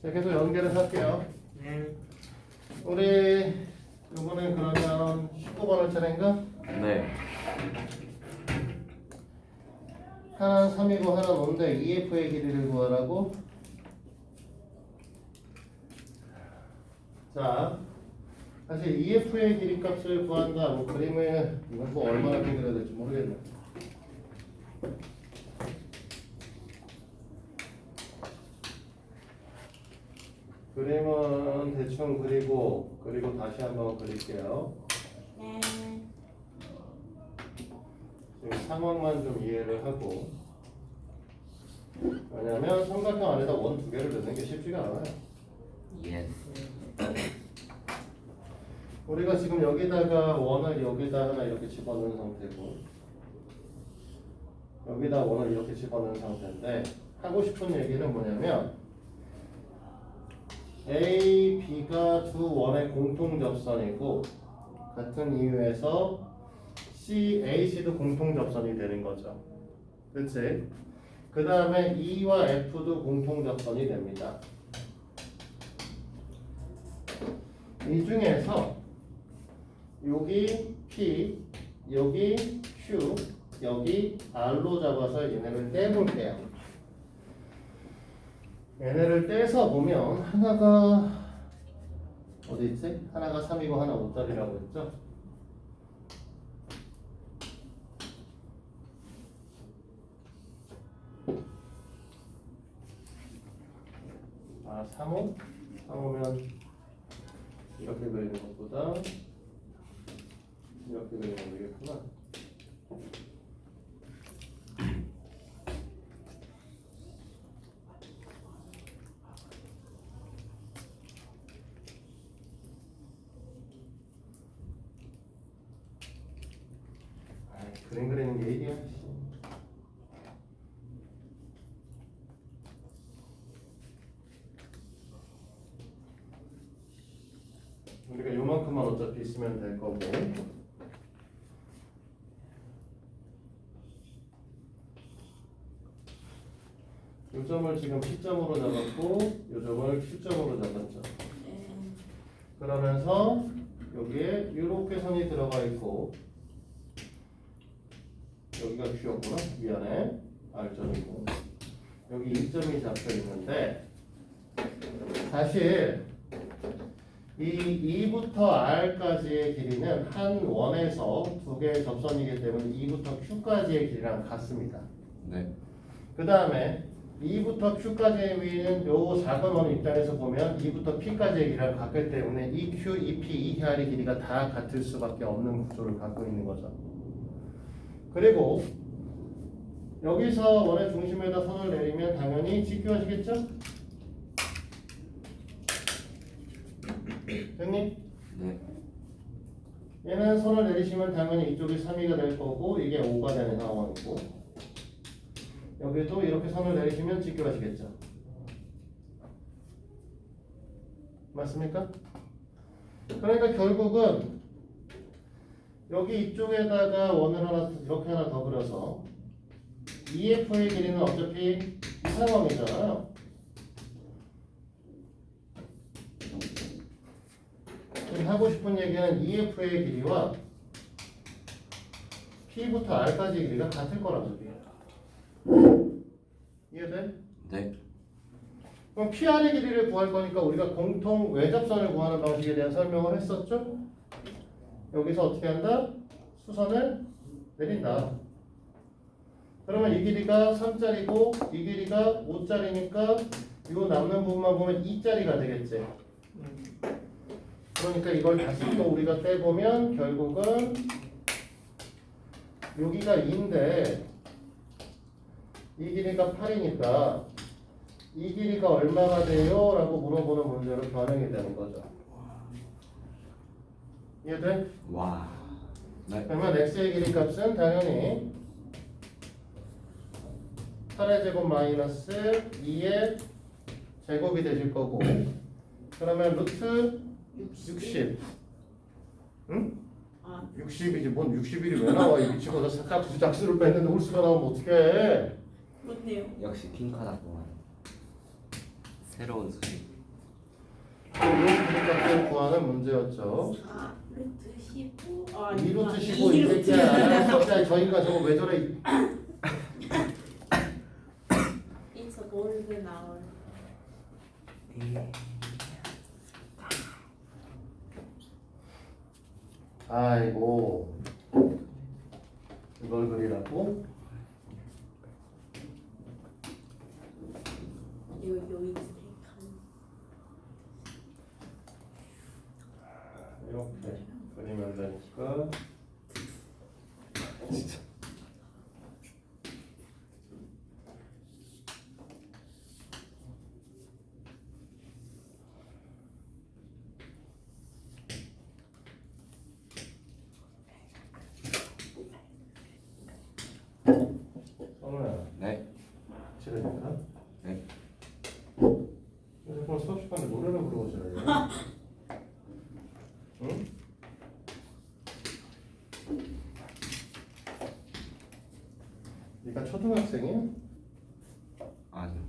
자, 계속 연결을 할게요. 네. 우리 이번엔 그러면 19번을 차례인가? 네. 하나는 3이고 하나는 5인데 EF의 길이를 구하라고. 자, 사실 EF의 길이 값을 구한다. 뭐 그림을 이건 뭐 얼마나 그려야 될지 모르겠네. 그림은 대충 그리고 다시 한번 그릴게요. 네. 지금 상황만 좀 이해를 하고. 왜냐면 삼각형 안에다 원 두 개를 넣는 게 쉽지가 않아요. 예스. 우리가 지금 여기다가 원을 여기다 하나 이렇게 집어넣은 상태고, 여기다 원을 이렇게 집어넣은 상태인데, 하고 싶은 얘기는 뭐냐면 A, B가 두 원의 공통 접선이고 같은 이유에서 C, A, C도 공통 접선이 되는 거죠. 그치? 그 다음에 E와 F도 공통 접선이 됩니다. 이 중에서 여기 P, 여기 Q, 여기 R로 잡아서 얘네를 떼볼게요. 얘네를 떼서 보면 하나가 어디 있지? 하나가 3이고 하나 5짜리라고 했죠? 아, 3호? 3호면 이렇게 그리는 것보다 이렇게 그리면 되겠구나. 그림 그리는 게 일이야. 우리가 요만큼만 어차피 쓰면 될 거고. 요 점을 지금 P점으로 잡았고 요 점을 Q점으로 잡았죠. 그러면서 여기에 이렇게 선이 들어가 있고 여기가 Q였구나. 미안해. R점이고 여기 1점이 잡혀 있는데 사실 이 2부터 R까지의 길이는 한 원에서 두 개의 접선이기 때문에 2부터 Q까지의 길이랑 같습니다. 네. 그 다음에 2부터 Q까지의 길이는 요 작은 원 입장에서 보면 2부터 P까지의 길이랑 같기 때문에 이 Q, 이 P, 이 R의 길이가 다 같을 수밖에 없는 구조를 갖고 있는 거죠. 그리고 여기서 원의 중심에다 선을 내리면 당연히 GQ하시겠죠? 됐니? 네. 얘는 선을 내리시면 당연히 이쪽이 3이가 될 거고 이게 5가 되는 상황이고 여기도 이렇게 선을 내리시면 GQ하시겠죠? 맞습니까? 그러니까 결국은 여기 이쪽에다가 원을 하나 이렇게 하나 더 그려서 EF의 길이는 어차피 이 상황이잖아요. 지금 하고 싶은 얘기는 EF의 길이와 P부터 R까지의 길이가 같을 거란 소리예요. 이해돼? 네. 그럼 PR의 길이를 구할 거니까 우리가 공통 외접선을 구하는 방식에 대한 설명을 했었죠? 여기서 어떻게 한다? 수선을 내린다. 그러면 이 길이가 3짜리고 이 길이가 5짜리니까 이 남는 부분만 보면 2짜리가 되겠지. 그러니까 이걸 다시 또 우리가 떼보면 결국은 여기가 2인데 이 길이가 8이니까 이 길이가 얼마가 돼요? 라고 물어보는 문제로 변형이 되는 거죠. 이해돼? 와. 네. 그러면 x의 길이 값은 당연히 8의 제곱 마이너스 2의 제곱이 되실 거고 그러면 루트 60 응? 아, 60이지 뭔 61이 왜 나와 이 미치고 싹 부작수를 뺐는데 홀수가 나오면 어떡해. 그렇네요. 역시 핑크하다 보면 새로운 수준. 길이값을 구하는 문제였죠. 4 루트 15. 2루트 15 이 새끼야. 진짜 저 인간 저거 왜 저래? It's a golden hour. 아이고 이걸 그리라고? 요인 이렇게 그리면 되니까 진짜 성우야 네. 싫으니까? 네. 그럼 수업 시간에 노래를 불러보시래요. 응? 네가 초등학생이야? 아니요.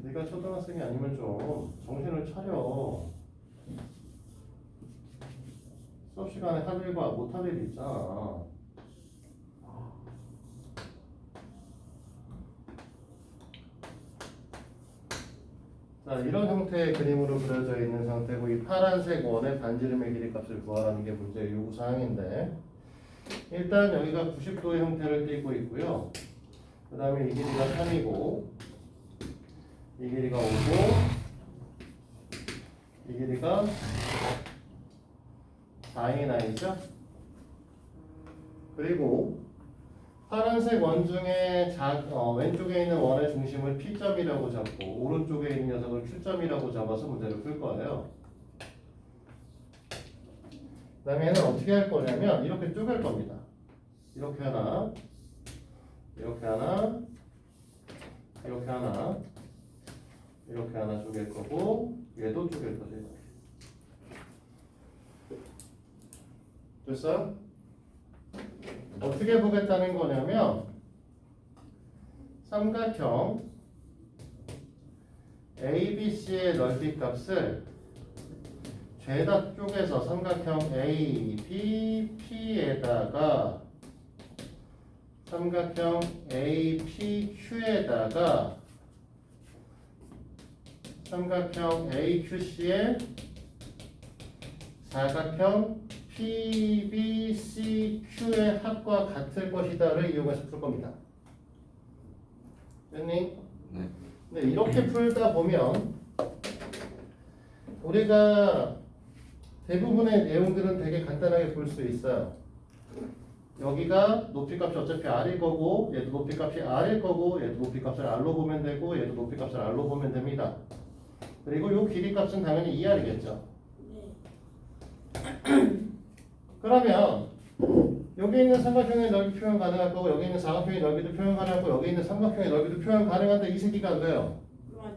네가 초등학생이 아니면 좀 정신을 차려. 수업 시간에 할 일과 못할 일이 있잖아. 자, 이런 형태의 그림으로 그려져 있는 상태고 이 파란색 원의 반지름의 길이값을 구하라는 게 문제의 요구사항인데 일단 여기가 90도의 형태를 띠고 있고요. 그 다음에 이 길이가 3이고 이 길이가 5고 이 길이가 4인 아이죠? 그리고 파란색 원 중에 왼쪽에 있는 원의 중심을 P점이라고 잡고 오른쪽에 있는 녀석을 Q점이라고 잡아서 문제를 풀 거예요. 그 다음에 얘는 어떻게 할 거냐면 이렇게 쪼갤 겁니다. 이렇게 하나, 이렇게 하나, 이렇게 하나, 이렇게 하나 쪼갤 거고 얘도 쪼갤 거죠. 됐어요? 어떻게 보겠다는 거냐면 삼각형 ABC의 넓이 값을 죄다 쪼개서 삼각형 ABP에다가 삼각형 APQ에다가 삼각형 AQC의 사각형 PBCQ의 합과 같을 것이다를 이용해서 풀 겁니다. 됐니? 네. 네, 이렇게 풀다 보면 우리가 대부분의 내용들은 되게 간단하게 볼 수 있어요. 여기가 높이값이 어차피 R일 거고 얘도 높이값이 R일 거고 얘도 높이값을 R로 보면 되고 얘도 높이값을 R로 보면 됩니다. 그리고 요 길이값은 당연히 2R이겠죠. 그러면 여기 있는 삼각형의 넓이 표현 가능할 거고 여기 있는 사각형의 넓이도 표현 가능하고 여기 있는 삼각형의 넓이도 표현 가능한데 이 새끼가 안 돼요. 맞아요.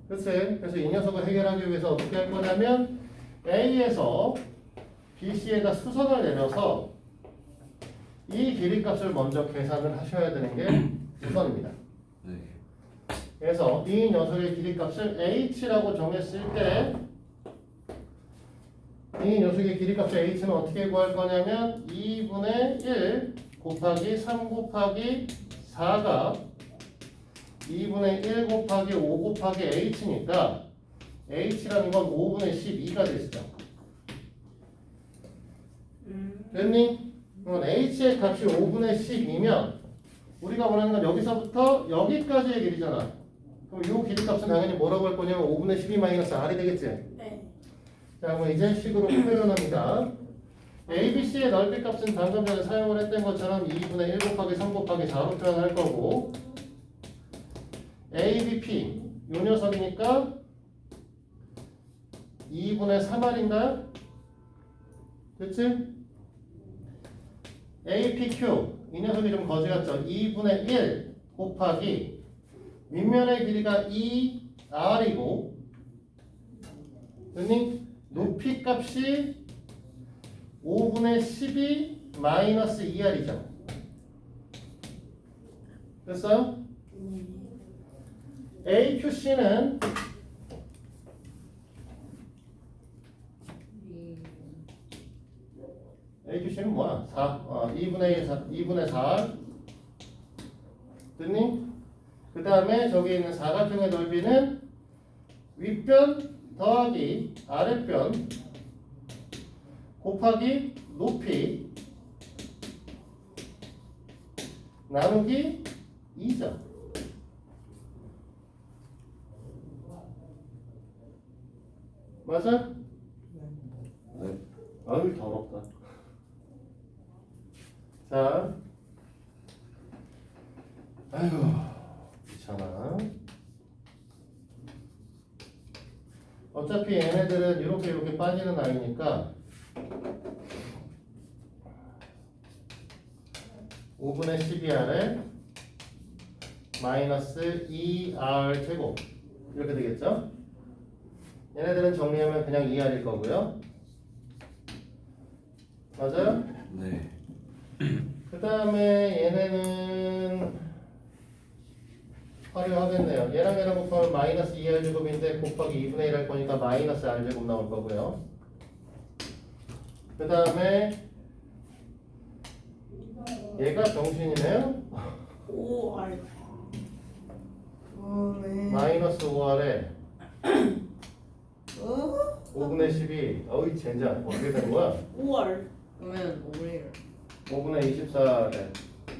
그치? 그래서 이 녀석을 해결하기 위해서 어떻게 할 거냐면 A에서 BC에다 수선을 내려서 이 길이값을 먼저 계산을 하셔야 되는 게 우선입니다. 네. 그래서 이 녀석의 길이값을 H라고 정했을 때 이 녀석의 길이값의 h는 어떻게 구할 거냐면 2분의 1 곱하기 3 곱하기 4가 2분의 1 곱하기 5 곱하기 h니까 h라는 건 5분의 12가 됐어. 됐니? 그럼 h의 값이 5분의 10이면 우리가 원하는 건 여기서부터 여기까지의 길이잖아. 그럼 이 길이값은 당연히 뭐라고 할 거냐면 5분의 12 마이너스 r이 되겠지? 네. 자, 그럼 이제 식으로 표현합니다. ABC의 넓이 값은 방금 전에 사용을 했던 것처럼 2분의 1 곱하기 3 곱하기 4로 표현할 거고 ABP 요 녀석이니까 2분의 3R인가요? 됐지? APQ 이 녀석이 좀 거지 같죠? 2분의 1 곱하기 윗면의 길이가 2R이고 됐니? 높이 값이 5분의 12 마이너스 2R이죠. 됐어요? AQC는 뭐야? 2분의 4 됐니? 그 다음에 저기 있는 사각형의 넓이는 윗변 더하기 아랫변 곱하기 높이 나누기 2죠. 맞아? 네. 아유 더럽다. 자, 아유 귀찮아. 어차피 얘네들은 이렇게 빠지는 아이니까 5분의 12r에 마이너스 2r 제곱 이렇게 되겠죠? 얘네들은 정리하면 그냥 2r일 거고요. 맞아요? 네. 그 다음에 얘네는 활용하겠네요. 얘랑 곱하면 마이너스 2r 제곱인데 곱하기 2분의 1 할 거니까 마이너스 r 제곱 나올 거고요. 그 다음에 얘가 정신이네요. 5R 마이너스 5r에 어? 5분의 12 어이 젠장 어떻게 된 거야? 5R 그러면 5분의 1 5분의 24에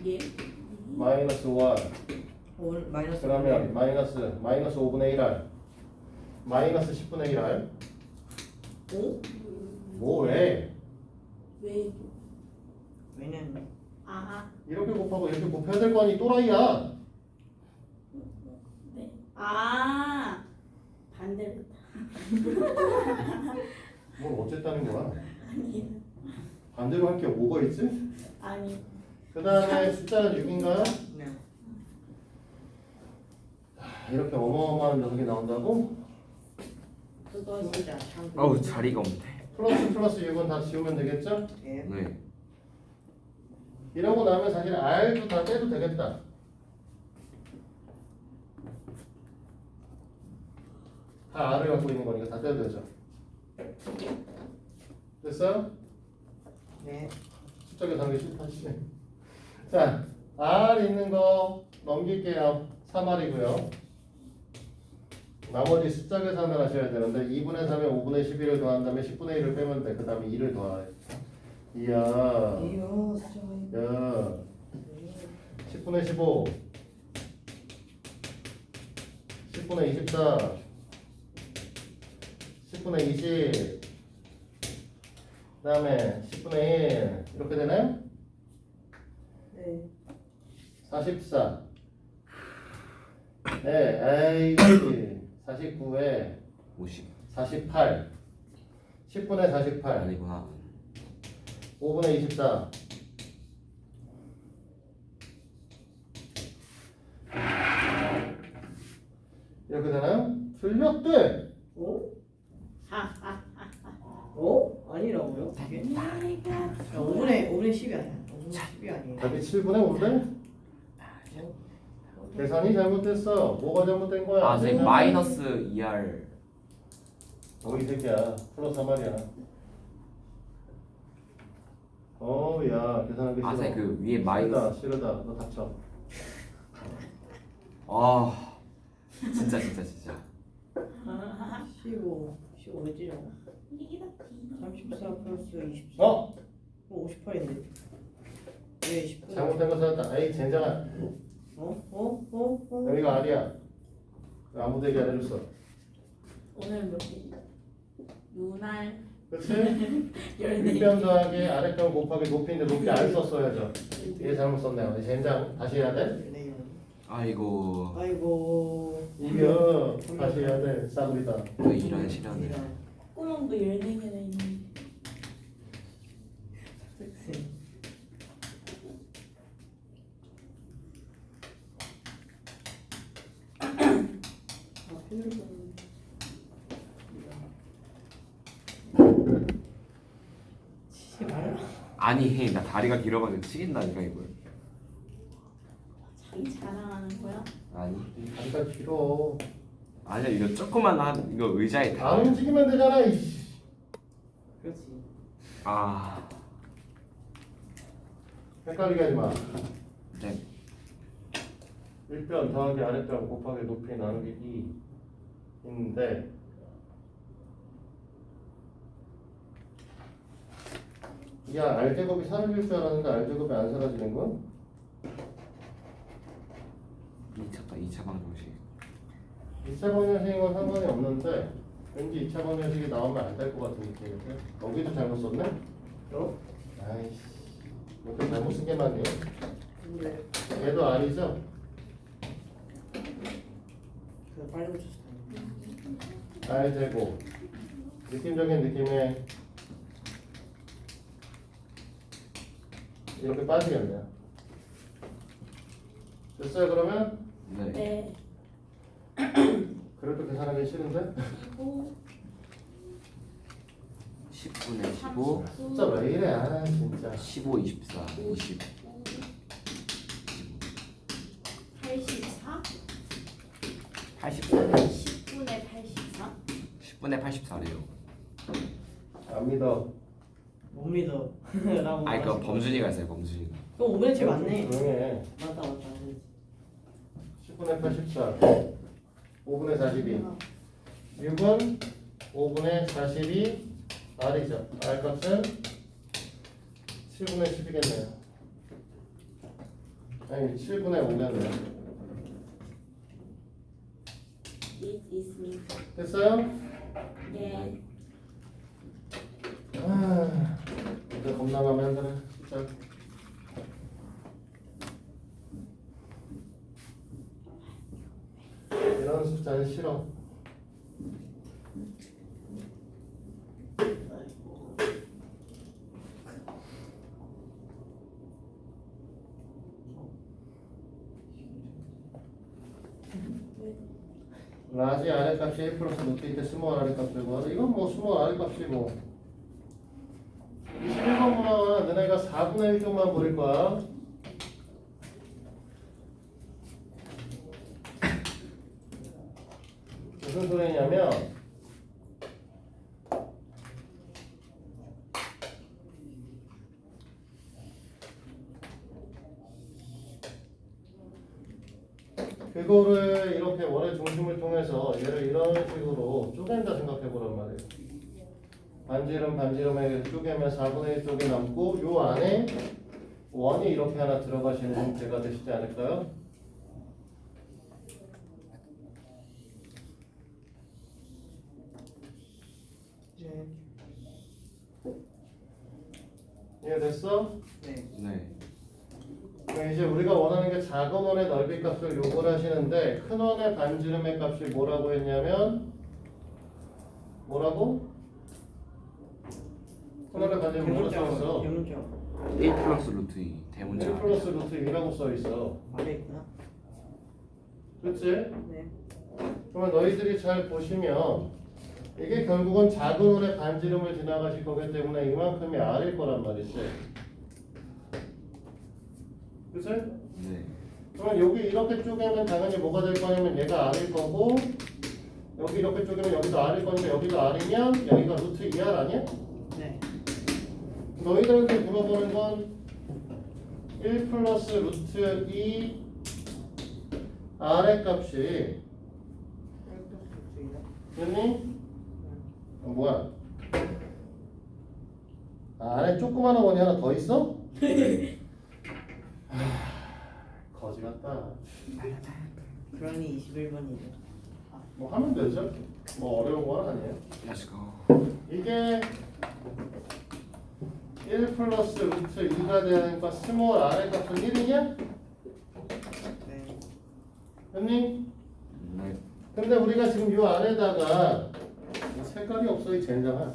예? 마이너스 5r 마이너스 그러면 마이너스 5분의 1r 마이너스 10분의 1r 5? 뭐 왜? 왜? 왜냐면 아 이렇게 곱하고 이렇게 곱해야 될 거 아니 또라이야. 네. 아 반대로 뭘 어쨌다는 거야? 아니 반대로 할 게 뭐가 있지? 아니 그 다음에 숫자는 6인가요? 네. 이렇게 어마어마한 녀석이 나온다고? 그것이다 참. 어우 자리가 없네. 플러스 6은 다 지우면 되겠죠? 예. 네. 이러고 나면 사실 R도 다 떼도 되겠다. 다 R을 갖고 있는 거니까 다 떼도 되죠. 됐어요? 네. 숫자 계산하기 싫다시. 자, R 있는 거 넘길게요. 3R이고요. 나머지 숫자 계산을 하셔야 되는데 2분의 3에 5분의 11을 더한 다음에 10분의 1을 빼면 돼. 그 다음에 2를 더해. 이야. 이요 수정이. 야. 10분의 15 10분의 24 10분의 20 그 다음에 10분의 1 이렇게 되나요? 네. 44 네, 에이 49에 50. 48 10분의 48 아니구나. 5분의 24 이렇게 되나요? 틀렸대. 오? 하하하하 오? 아니라고요? 이게? 내가 5분의 10이 아니야. 5분의 10이 아니에요. 답이 7분의 5인데? 계산이 잘못됐어. 뭐가 잘못된 거야? 아 선생님 마이너스 2R. 이 새끼야. 플러스 한 말이야. 야 계산하기 싫어. 아 선생님 그 위에 싫다 마이너스. 싫다. 너 닥쳐. 아 진짜. 15 15왜 찌려? 이기다 34 플러스 24 어? 58인데 왜 19? 잘못된 거 찾았다. 에이 젠장아. 여기가 R이야. 아무도 얘기 안 해줬어. 오늘 몇 개? 눈알 그치? 14개 윗변 더하기 아랫변 곱하기 높이인데 높이 안 썼어야죠. 얘 잘못 썼네요. 젠장 다시 해야 돼? 네. 아이고 아이고. 이겨. 다시 해야 돼. 싸구리다. 또 이런 시련을. 구멍도 14개나 있는데 치지 말라. 아니 나 다리가 길어가지고 치긴다니까 이걸. 자기 자랑하는 거야? 아니. 다리가 길어. 아니야 이거 조그만 이거 의자에 다. 안 움직이면 되잖아. 이씨. 그렇지. 아 헷갈리게 하지 마. 네. 1변 더하기 아랫변 곱하기 높이 나누기 2인데 야 R제곱이 사라질 줄 알았는데 R제곱이 안 사라지는 건? 2차 방정식. 2차 방정식인 건 상관이 없는데 왠지 2차 방정식이 나오면 안 될 것 같은 느낌인데 여기도 잘못 썼네? 아이씨 이렇게 잘못 쓴 게 많네요. 근데 얘도 R이죠? 그거 빨리 고쳤어. R제곱 느낌적인 느낌에 이렇게 빠지겠네요. 됐어요 그러면? 네. 네. 그래도 계산하기 싫은데? 10분의 15, 숫자 왜 이래 아 진짜 15, 24, 20. 84? 84. 10분의 84? 10분의 84래요. 안 믿어. 못 믿어. 나못 아니 그 범준이가 있어요. 범준이가. 그럼 5분의 7 맞네. 조용해. 맞다. 10분의 84 5분의 42 6은 5분의 42 R이죠. R 값은 7분의 10이겠네요. 아니 7분의 5겠네요. It is me. 됐어요? 네. 아, 이제 겁나 마음에 안 드네. 진짜. 이런 숫자는 싫어. 라지 아래 값이 1 플러스 루트 이때 스몰 아래 값 들고 이건 뭐 스몰 아래 값이고 21번 문항은 너네가 4분의 1 쪽만 버릴 거야. 무슨 소리냐면 그거를 이렇게 원의 중심을 통해서 얘를 이런 식으로 쪼갠다 생각해 보란 말이에요. 반지름에 쪼개면 4분의 1 쪽이 남고 요 안에 원이 이렇게 하나 들어가시는 형태가 되시지 않을까요? 네. 이해됐어? 네. 네. 그럼 이제 우리가 원하는 게 작은 원의 넓이 값을 요구하시는데 큰 원의 반지름의 값이 뭐라고 했냐면 뭐라고? 큰 원의 반지름 뭐라고 써있어? 대문자. 1 플러스 루트 2 대문자. 1 플러스 루트 2라고 써있어. 안에 있구나. 그치? 네. 그러면 너희들이 잘 보시면 이게 결국은 작은 원의 반지름을 지나가실 거기 때문에 이만큼이 R일 거란 말이지. 그치? 네. 그러면 여기 이렇게 쪼개면 당연히 뭐가 될 거냐면 얘가 R일 거고 여기 이렇게 쪼개면 여기도 R일 거니까 여기도 R이면 여기가 루트 2R 아니야? 네. 너희들한테 물어보는 건 1 플러스 루트 2 R의 값이 됐니? 뭐야? 안에 조그마한 원이 하나 더 있어? 거지 같다. 그러니 21번이죠. 뭐 하면 되죠? 뭐 어려운 건 아니에요. Let's go. 이게 1 플러스 루트 2가 되니까 스몰 R의 값은 1이냐? 네. 됐니? 네. 근데 우리가 지금 이 안에다가 색깔이 없어 이 젠장아.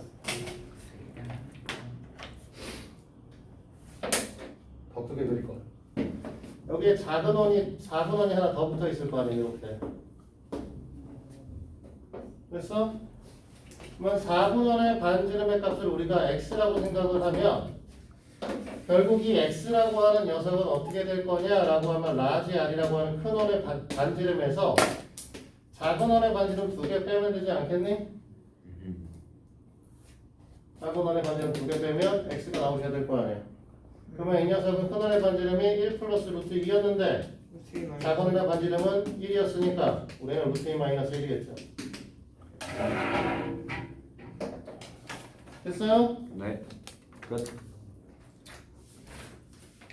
더 크게 그릴 거야. 여기에 작은 원이 하나 더 붙어 있을 거 아니에요, 이렇게. 됐어? 그러면 4분원의 반지름의 값을 우리가 x라고 생각을 하면 결국 이 x라고 하는 녀석은 어떻게 될 거냐라고 하면 라지 r이라고 하는 큰 원의 반지름에서 작은 원의 반지름 2개 빼면 되지 않겠니? 작은 원의 반지름 2개 빼면 x가 나오셔야 될 거 아니에요. 그러면 이 녀석은 큰원의 반지름이 1 플러스 루트 2였는데 루트 2 마이너스 작은원의 반지름은 1이었으니까 우리는 루트 2 마이너스 1이겠죠. 됐어요? 네. 끝.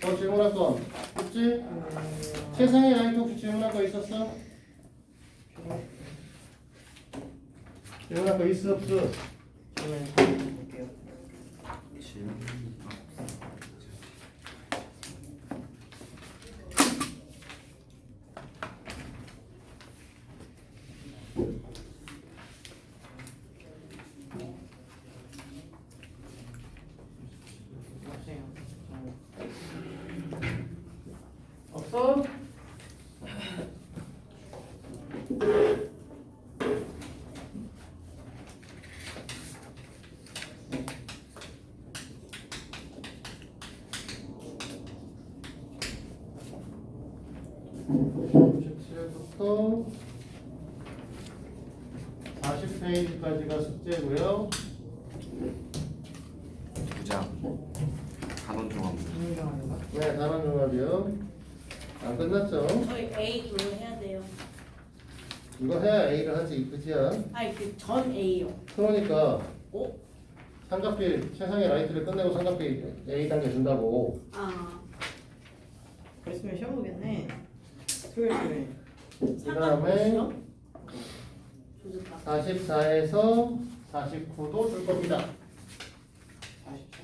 더 질문할 건 없지? 세상에 라이트 혹시 질문할 거 있었어? 질문할 거 있어 없어? 저는 한번 볼게요. 질문. 없어? 부터 40페이지까지가 숙제고요. 2장. 단원 종합. 인정하는가? 네, 단원 종합이요. 안 끝났죠? 저희 A 그거 해야 돼요. 이거 해야 A를 하지, 그치야? 아니 그 전 A요. 그러니까 오? 삼각비 최상의 라이트를 끝내고 삼각비 A 단계 준다고. 아 그랬으면 시험 보겠네. 토요일에. 그다음에 조졌다. 44에서 49도 줄 겁니다. 40초.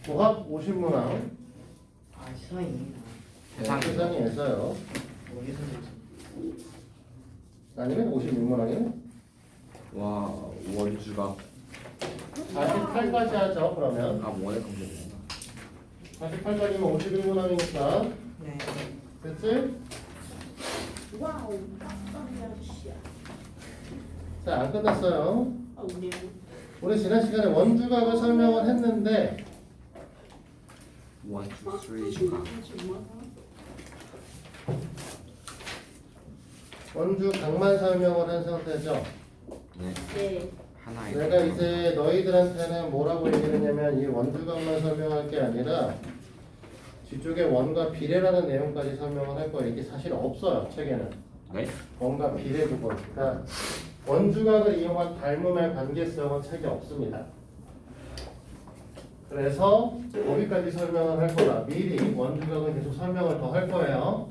조합 50문항. 아 시선이. 세상에서요. 어디서 아니면 56문항이네. 와 원주가. 48까지 하죠. 그러면 아 원에 검색된다. 48까지면 51문항이니까 네. 됐지? 와우 깜짝이야 아저씨야. 자, 안 끝났어요. 아 우네요. 우리 지난 시간에 원주각을 설명을 했는데 원, 투, 쓰리 주가. 원주각만 설명을 한 상태죠. 네. 네. 하나에. 내가 이제 너희들한테는 뭐라고 얘기했냐면 이 원주각만 설명할 게 아니라 뒤쪽에 원과 비례라는 내용까지 설명을 할 거예요. 이게 사실 없어요, 책에는. 네. 원과 비례 부분. 그러니까 원주각을 이용한 닮음의 관계성은 책에 없습니다. 그래서 거기까지 설명을 할 거다. 미리 원주각은 계속 설명을 더 할 거예요.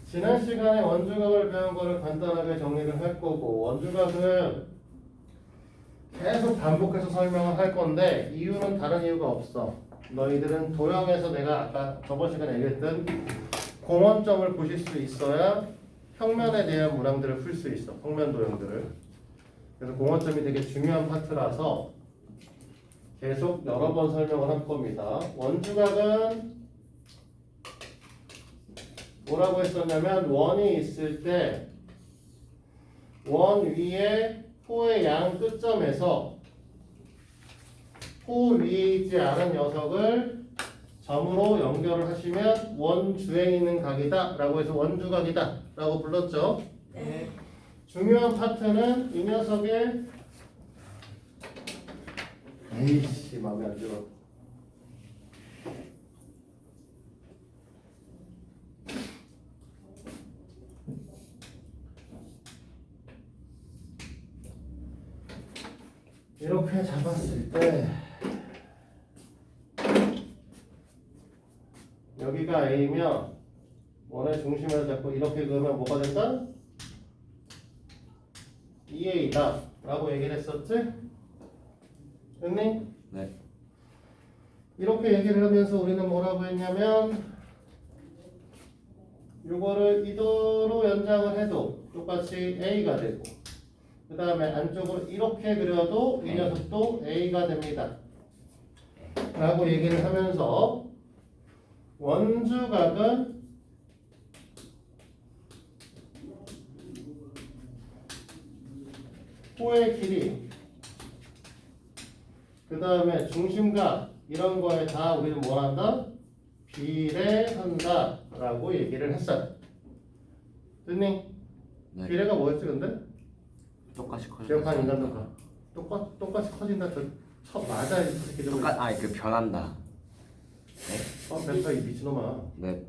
지난 시간에 원주각을 배운 거를 간단하게 정리를 할 거고, 원주각은 계속 반복해서 설명을 할 건데 이유는 다른 이유가 없어. 너희들은 도형에서 내가 아까 저번 시간에 얘기했던 공원점을 보실 수 있어야 평면에 대한 문항들을 풀 수 있어. 평면 도형들을. 그래서 공원점이 되게 중요한 파트라서 계속 여러 번 설명을 할 겁니다. 원주각은 뭐라고 했었냐면 원이 있을 때 원 위에 호의 양 끝점에서 호 위에 있지 않은 녀석을 점으로 연결을 하시면 원주에 있는 각이다 라고 해서 원주각이다 라고 불렀죠. 네. 중요한 파트는 이 녀석의 에이씨 마음에 안 들어. 이렇게 잡았을 때 여기가 A면 원의 중심을 잡고 이렇게 그으면 뭐가 된다? 2A다 라고 얘기를 했었지? 됐니? 네. 이렇게 얘기를 하면서 우리는 뭐라고 했냐면 요거를 이도로 연장을 해도 똑같이 A가 되고 그 다음에 안쪽으로 이렇게 그려도 이 녀석도 A가 됩니다 라고 얘기를 하면서 원주각은 호의 길이 그 다음에 중심각 이런 거에 다 우리는 뭐 한다? 비례한다 라고 얘기를 했어요. 됐니? 네. 비례가 뭐였지 근데? 똑같이 커져. 기억한 인간도 가. 똑같이 커진다. 저 맞아 이 새끼들. 그 변한다. 뱉어 이 미친놈아. 네.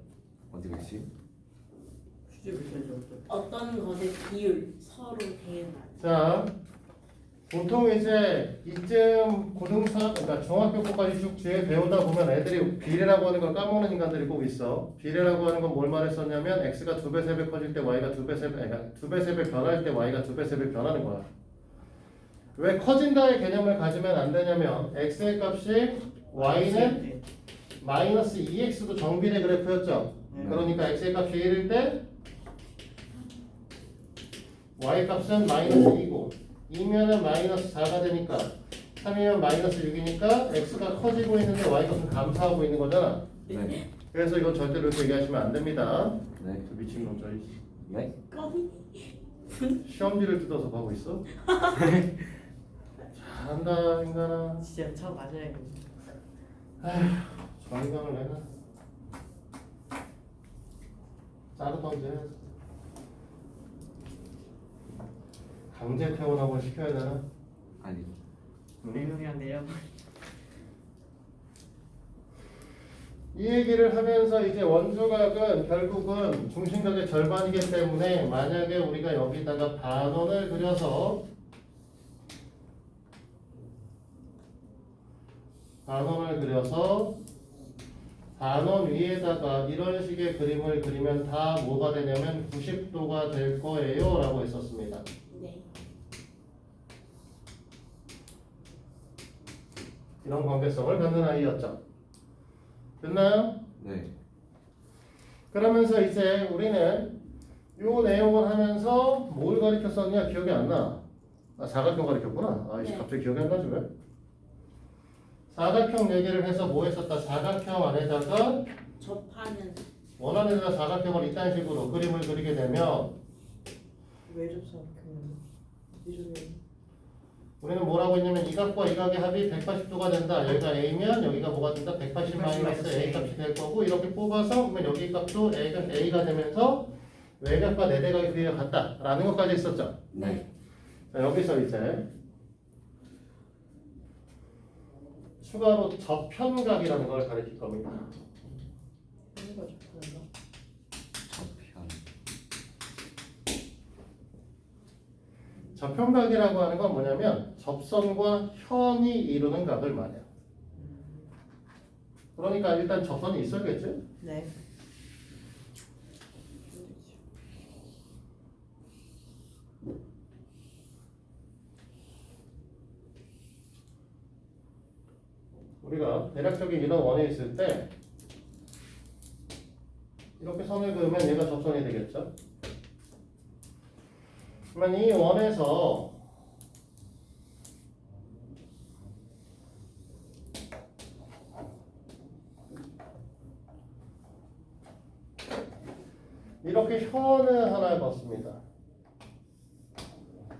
어디 갔지? 수제 비슷하죠. 어떤 것의 비율 서로 대응하는. 자, 보통 이제 이쯤 그러니까 중학교까지 쭉 뒤에 배우다 보면 애들이 비례라고 하는 걸 까먹는 인간들이 꼭 있어. 비례라고 하는 건 뭘 말했었냐면 x가 2배, 3배 커질 때 y가 2배, 3배, 그러니까 2배, 3배 변할 때 y가 2배, 3배 변하는 거야. 왜 커진다의 개념을 가지면 안 되냐면 x의 값이 y는 마이너스 2x도 정비례 그래프였죠. 그러니까 x의 값이 1일 때 y 값은 마이너스 2고 2면은 마이너스 4가 되니까 3이면 마이너스 6이니까 x가 커지고 있는데 y 값은 감소하고 있는 거잖아. 네. 그래서 이거 절대로 이렇게 얘기하시면 안 됩니다. 네. 저 미친놈 저희 네. 껌이. 시험지를 뜯어서 가고 있어. 잘한다 인간아. 진짜 저 맞아요. 저 인간을 내가 자르던지 해야지. 강제 퇴원하고 시켜야 되나? 아니. 분명히 내려봐. 이 얘기를 하면서 이제 원주각은 결국은 중심각의 절반이기 때문에 만약에 우리가 여기다가 반원을 그려서 반원 위에다가 이런 식의 그림을 그리면 다 뭐가 되냐면 90도가 될 거예요 라고 했었습니다. 네. 이런 관계성을 갖는 아이였죠. 됐나요? 네. 그러면서 이제 우리는 요 내용을 하면서 뭘 가르쳤었냐 기억이 안 나. 사각형 가르쳤구나. 이씨 네. 갑자기 기억이 안 나지 왜? 사각형 얘기를 해서 뭐 했었다. 사각형 안에다가 접하는. 원 안에다가 사각형을 이딴 식으로 그림을 그리게 되면 왜 접사 그 이름이 우리는 뭐라고 했냐면 이 각과 이 각의 합이 180도가 된다. 여기가 A면 여기가 뭐가 된다? 180 마이너스 A 값이 될 거고 이렇게 뽑아서 그러면 여기 값도 A가 되면서 외곽과 내대각의 크기가 같다. 라는 것까지 있었죠. 네. 자, 여기서 이제 추가로 저편각이라는 걸 가르칠 겁니다. 이거 접하는가? 저편. 저편각이라고 하는 건 뭐냐면 접선과 현이 이루는 각을 말해요. 그러니까 일단 접선이 있어야겠지? 네. 우리가 대략적인 이런 원에 있을 때 이렇게 선을 그으면 얘가 접선이 되겠죠? 그러면 이 원에서 이렇게 현을 하나 봤습니다.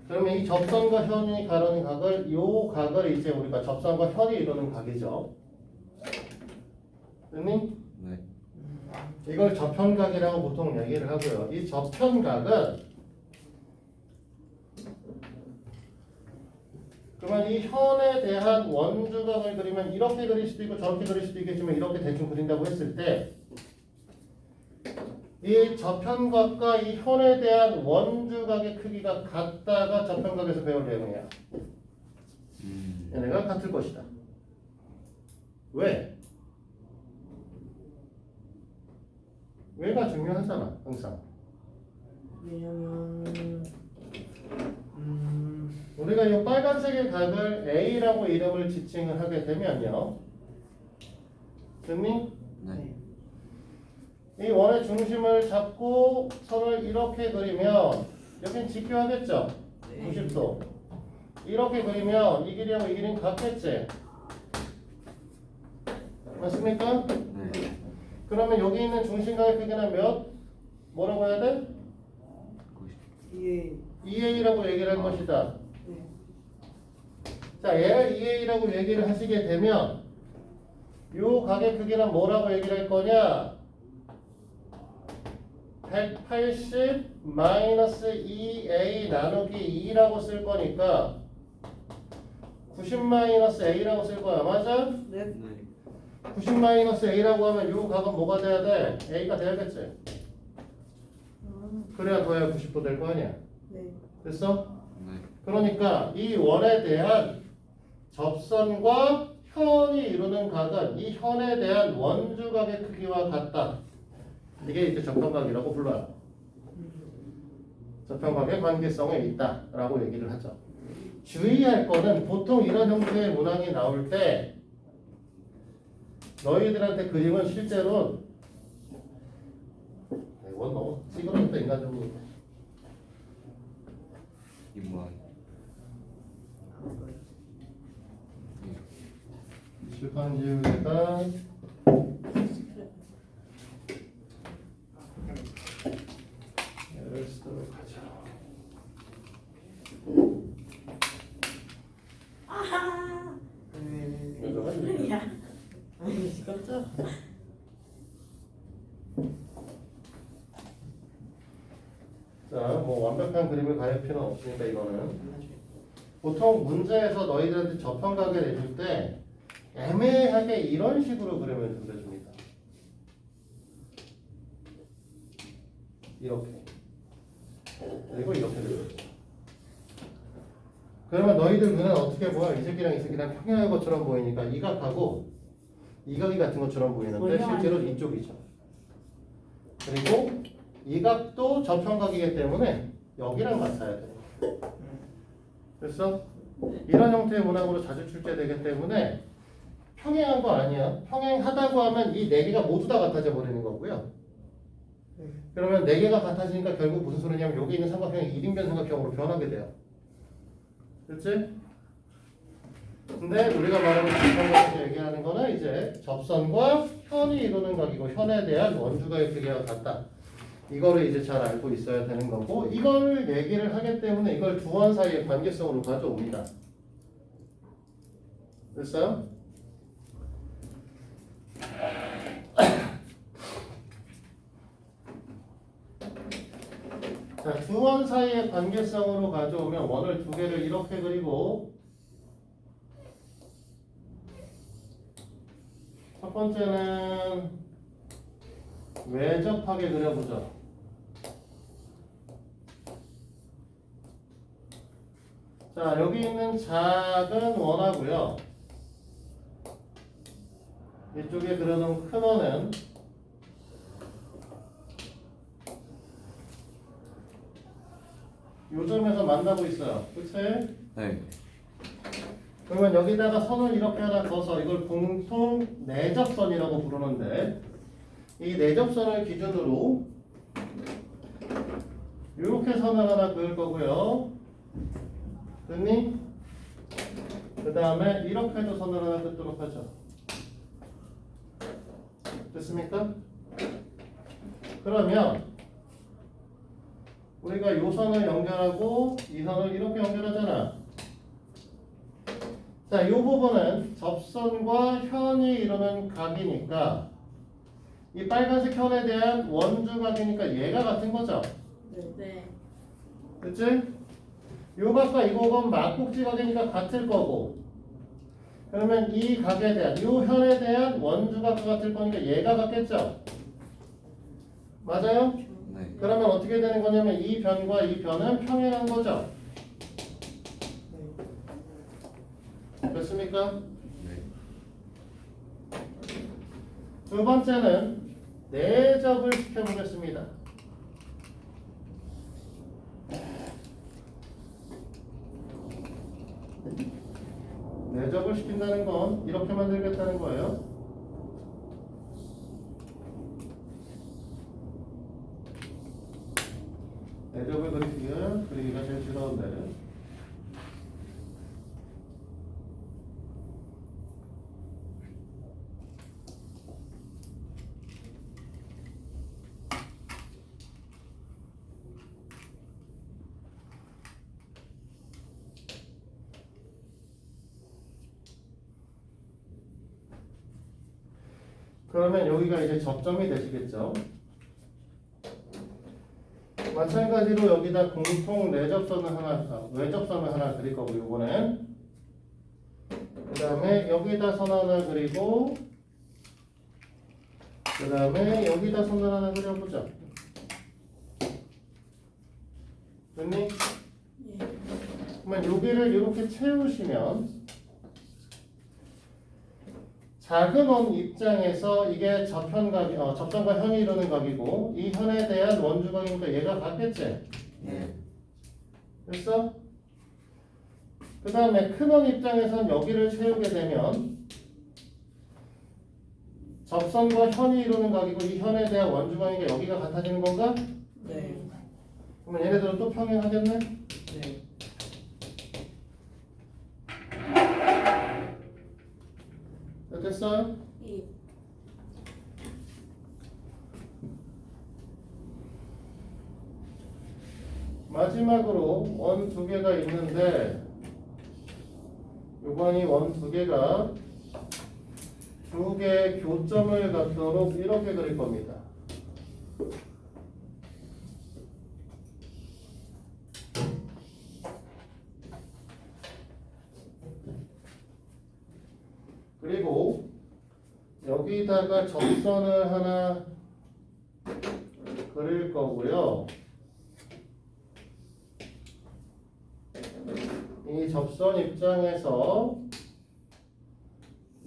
그러면 이 접선과 현이 가르는 각을 요 각을 이제 우리가 접선과 현이 이루는 각이죠. 됐니? 네. 이걸 저편각이라고 보통 얘기를 하고요. 이 저편각은 그러면 이 현에 대한 원주각을 그리면 이렇게 그릴 수도 있고 저렇게 그릴 수도 있겠지만 이렇게 대충 그린다고 했을 때 이 저편각과 이 현에 대한 원주각의 크기가 같다가 저편각에서 배울 내용이야. 얘네가 같을 것이다. 왜? 왜가 중요하잖아, 항상. 왜냐면 우리가 이 빨간색의 각을 A라고 이름을 지칭을 하게 되면요. 됐니? 네. 이 원의 중심을 잡고 선을 이렇게 그리면 여긴 직교하겠죠? 네. 90도. 이렇게 그리면 이 길이하고 이 길이는 같겠지? 맞습니까? 네. 그러면 여기 있는 중심각의 크기는 몇? 뭐라고 해야 돼? 이게 2A라고 얘기를 할 것이다. 네. 자, 얘를 2A라고 얘기를 하시게 되면 요 각의 크기는 뭐라고 얘기를 할 거냐? 180 마이너스 2a 나누기 2라고 쓸 거니까 90 마이너스 a라고 쓸 거야. 맞아? 네. 네. 90 마이너스 a라고 하면 요 각은 뭐가 돼야 돼? a가 돼야겠지. 그래야 더해야 90도 될 거 아니야. 네. 됐어? 네. 그러니까 이 원에 대한 접선과 현이 이루는 각은 이 현에 대한 원주각의 크기와 같다. 이게 이제 접현각이라고 불러요. 접현각의 관계성에 있다라고 얘기를 하죠. 주의할 거는 보통 이런 형태의 문항이 나올 때 너희들한테 그림은 실제로 원 너무 찌그러졌다 인간적으로. 이모한. 실판 지우개가 얘를 쓰도록 하죠. 아하. 왜 저러니? 야. 아니 시끄럽죠? 자, 뭐 완벽한 그림을 그릴 필요는 없으니까 이거는 보통 문제에서 너희들한테 접현각을 내줄 때 애매하게 이런 식으로 그림을 그려줍니다. 이렇게 그리고 이렇게 그려줍니다. 그러면 너희들 눈에는 어떻게 보여? 이 색이랑 이 색이랑 평행한 것처럼 보이니까 이 각하고 이 각이 같은 것처럼 보이는데 실제로 이쪽이죠. 그리고 이 각도 접현각이기 때문에 여기랑 같아야 돼. 됐어? 이런 형태의 문항으로 자주 출제되기 때문에 평행한 거 아니야. 평행하다고 하면 이 네 개가 모두 다 같아져 버리는 거고요. 그러면 네 개가 같아지니까 결국 무슨 소리냐면 여기 있는 삼각형이 1인변 삼각형으로 변하게 돼요. 그렇지? 근데 우리가 말하는 접선각에서 얘기하는 거는 이제 접선과 현이 이루는 각이고 현에 대한 원주각의 크기가 같다. 이거를 이제 잘 알고 있어야 되는 거고 이걸 얘기를 하기 때문에 이걸 두 원 사이의 관계성으로 가져옵니다. 됐어요? 자, 두 원 사이의 관계성으로 가져오면 원을 두 개를 이렇게 그리고 첫 번째는 외접하게 그려보죠. 자, 여기 있는 작은 원하고요. 이쪽에 그려놓은 큰 원은 요점에서 만나고 있어요. 그치? 네. 그러면 여기다가 선을 이렇게 하나 그어서 이걸 공통 내접선이라고 부르는데 이 내접선을 기준으로 이렇게 선을 하나 그을 거고요. 됐니? 그 다음에 이렇게도 선을 하나 긋도록 하죠. 됐습니까? 그러면 우리가 이 선을 연결하고 이 선을 이렇게 연결하잖아. 자, 이 부분은 접선과 현이 이루는 각이니까 이 빨간색 현에 대한 원주각이니까 얘가 같은 거죠. 네. 그치? 요 각과 이 각은 막국지각이니까 같을 거고 그러면 이 각에 대한 요 현에 대한 원주각과 같을 거니까 얘가 같겠죠? 맞아요? 네. 그러면 어떻게 되는 거냐면 이 변과 이 변은 평행한 거죠? 됐습니까? 네. 두 번째는 내접을 시켜보겠습니다. 내접을 시킨다는 건 이렇게 만들겠다는 거예요. 내접을 그리기가 제일 싫어한데. 그러면 여기가 이제 접점이 되시겠죠. 마찬가지로 여기다 공통 외접선을 하나 그릴 거고 이번엔 그 다음에 여기다 선 하나 그리고 그 다음에 여기다 선을 하나 그려보자. 됐니? 예. 그러면 여기를 이렇게 채우시면 작은 원 입장에서 이게 접선과 현이 이루는 각이고 이 현에 대한 원주각이니까 얘가 같겠지? 네. 됐어? 그 다음에 큰 원 입장에선 여기를 채우게 되면 접선과 현이 이루는 각이고 이 현에 대한 원주각이니까 여기가 같아지는 건가? 네. 그러면 얘네들은 또 평행하겠네? 네. 됐어요? 예. 마지막으로 원 두 개가 있는데 요번이 원 두 개가 두 개의 교점을 갖도록 이렇게 그릴 겁니다. 그리고 여기다가 접선을 하나 그릴 거고요. 이 접선 입장에서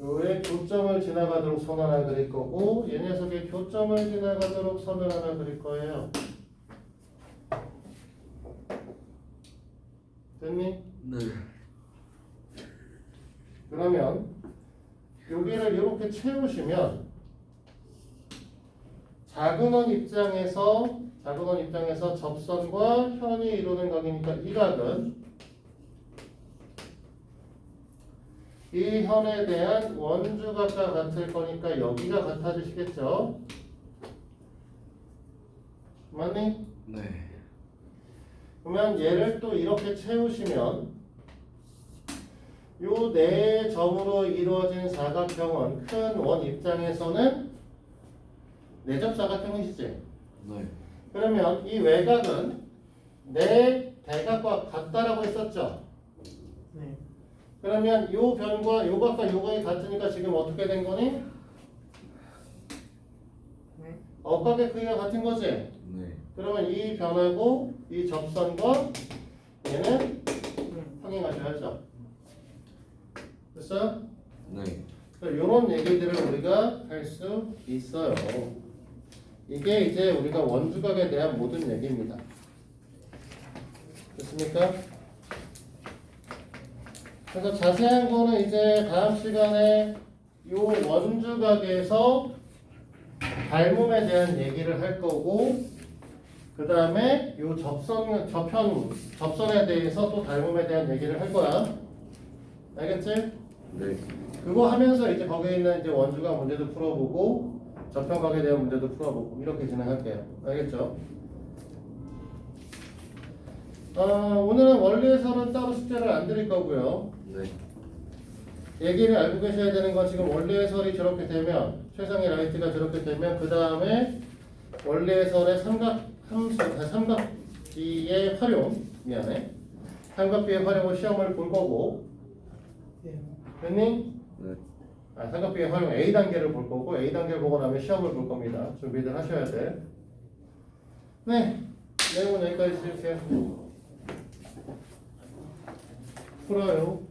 요의 교점을 지나가도록 선 하나 그릴 거고 이 녀석의 교점을 지나가도록 선을 하나 그릴 거예요. 됐니? 네. 그러면 여기를 이렇게 채우시면 작은 원 입장에서 접선과 현이 이루는 각이니까 이 각은 이 현에 대한 원주각과 같을 거니까 여기가 같아지시겠죠? 맞니? 네. 그러면 얘를 또 이렇게 채우시면 요 네 점으로 이루어진 사각형은 큰 원 입장에서는 내접 사각형이시지? 네. 그러면 이 외곽은 네 대각과 같다라고 했었죠? 네. 그러면 요 변과 요 각과 요 각이 같으니까 지금 어떻게 된 거니? 네. 억각의 크기가 같은 거지? 네. 그러면 이 변하고 이 접선과 얘는 평행하셔야죠. 됐어요? 네. 이런 얘기들을 우리가 할 수 있어요. 이게 이제 우리가 원주각에 대한 모든 얘기입니다. 됐습니까? 그래서 자세한 거는 이제 다음 시간에 이 원주각에서 닮음에 대한 얘기를 할 거고 그 다음에 이 접선에 대해서 또 닮음에 대한 얘기를 할 거야. 알겠지? 네. 그거 하면서 이제 거기에 있는 이제 원주각 문제도 풀어보고 접평각에 대한 문제도 풀어보고 이렇게 진행할게요. 알겠죠? 오늘은 원리에서는 따로 숙제를 안 드릴 거고요. 네. 얘기를 알고 계셔야 되는 건 지금 원리해설이 저렇게 되면 최상의 라이트가 저렇게 되면 그 다음에 원리해설의 삼각비의 활용 삼각비의 활용을 시험을 볼 거고 네. 됐니? 네. 삼각비의 활용 A단계를 볼 거고 A단계를 보고 나면 시험을 볼 겁니다. 준비들 하셔야 돼. 네, 내용은 여기까지 쓸게요. 풀어요.